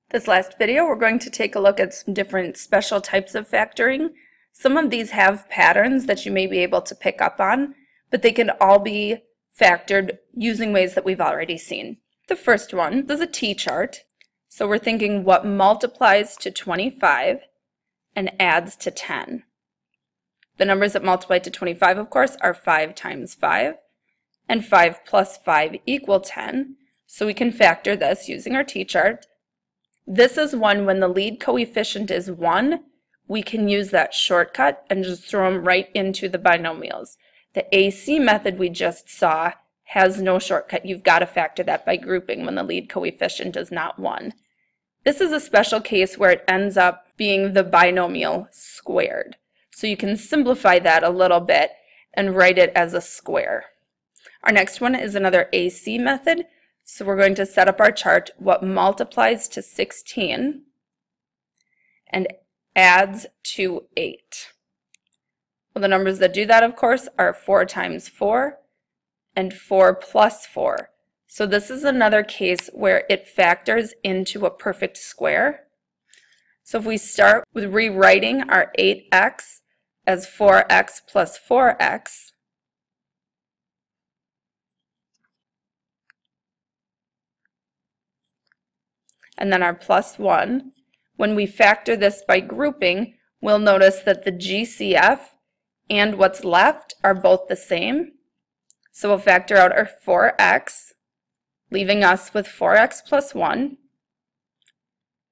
This last video, we're going to take a look at some different special types of factoring. Some of these have patterns that you may be able to pick up on, but they can all be factored using ways that we've already seen. The first one is a T-chart. So we're thinking what multiplies to 25 and adds to 10. The numbers that multiply to 25, of course, are 5 times 5, and 5 plus 5 equal 10. So we can factor this using our T-chart. This is one when the lead coefficient is 1, we can use that shortcut and just throw them right into the binomials. The AC method we just saw has no shortcut. You've got to factor that by grouping when the lead coefficient is not 1. This is a special case where it ends up being the binomial squared. So you can simplify that a little bit and write it as a square. Our next one is another AC method. So we're going to set up our chart, what multiplies to 16 and adds to 8. Well, the numbers that do that, of course, are 4 times 4 and 4 plus 4. So this is another case where it factors into a perfect square. So if we start with rewriting our 8x as 4x plus 4x, and then our plus 1. When we factor this by grouping, we'll notice that the GCF and what's left are both the same. So we'll factor out our 4x, leaving us with 4x plus 1.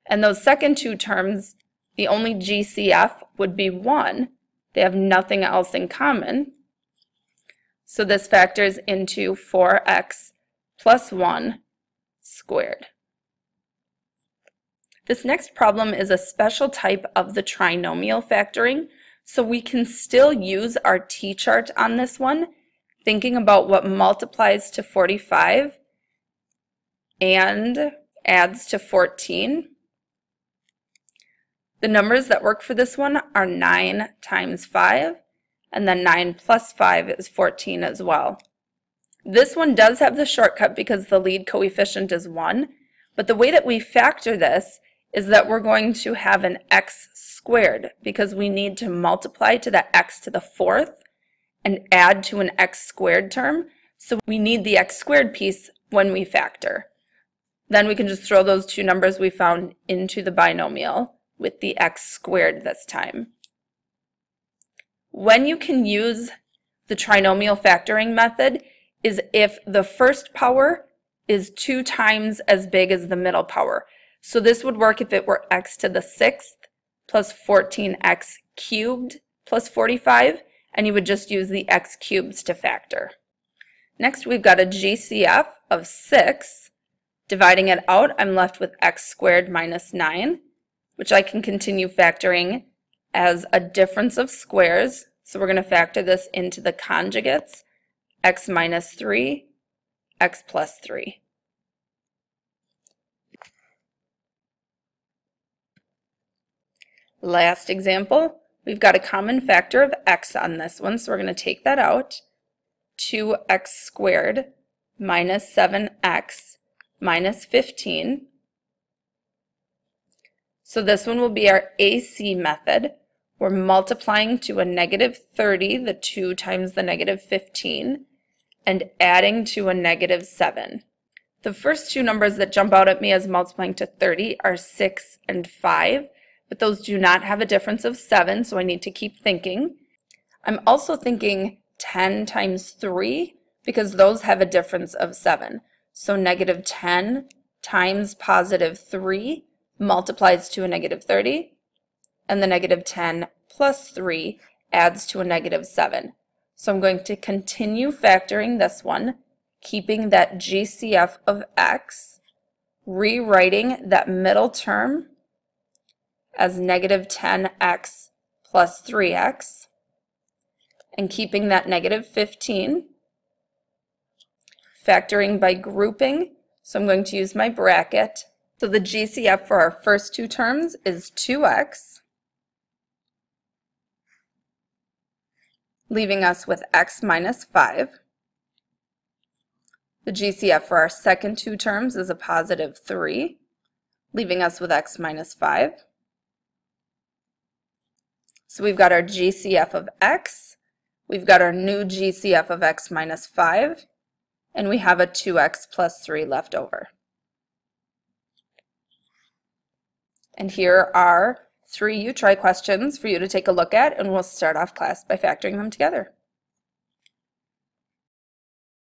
And those second two terms, the only GCF would be 1. They have nothing else in common. So this factors into 4x plus 1 squared. This next problem is a special type of the trinomial factoring, so we can still use our T-chart on this one, thinking about what multiplies to 45 and adds to 14. The numbers that work for this one are 9 times 5, and then 9 plus 5 is 14 as well. This one does have the shortcut because the lead coefficient is 1, but the way that we factor this is that we're going to have an x squared because we need to multiply to the x to the fourth and add to an x squared term. So we need the x squared piece when we factor. Then we can just throw those two numbers we found into the binomial with the x squared this time. When you can use the trinomial factoring method is if the first power is 2 times as big as the middle power. So this would work if it were x to the 6th plus 14x cubed plus 45, and you would just use the x cubes to factor. Next, we've got a GCF of 6. Dividing it out, I'm left with x squared minus 9, which I can continue factoring as a difference of squares. So we're going to factor this into the conjugates, x minus 3, x plus 3. Last example, we've got a common factor of x on this one, so we're going to take that out. 2x squared minus 7x minus 15. So this one will be our AC method. We're multiplying to a negative 30, the 2 times the negative 15, and adding to a negative 7. The first two numbers that jump out at me as multiplying to 30 are 6 and 5. But those do not have a difference of 7, so I need to keep thinking. I'm also thinking 10 times 3 because those have a difference of 7. So negative 10 times positive 3 multiplies to a negative 30, and the negative 10 plus 3 adds to a negative 7. So I'm going to continue factoring this one, keeping that GCF of x, rewriting that middle term as negative 10x plus 3x, and keeping that negative 15, factoring by grouping, so I'm going to use my bracket. So the GCF for our first two terms is 2x, leaving us with x minus 5. The GCF for our second two terms is a positive 3, leaving us with x minus 5. So we've got our GCF of x, we've got our new GCF of x minus 5, and we have a 2x plus 3 left over. And here are 3 U-Try questions for you to take a look at, and we'll start off class by factoring them together.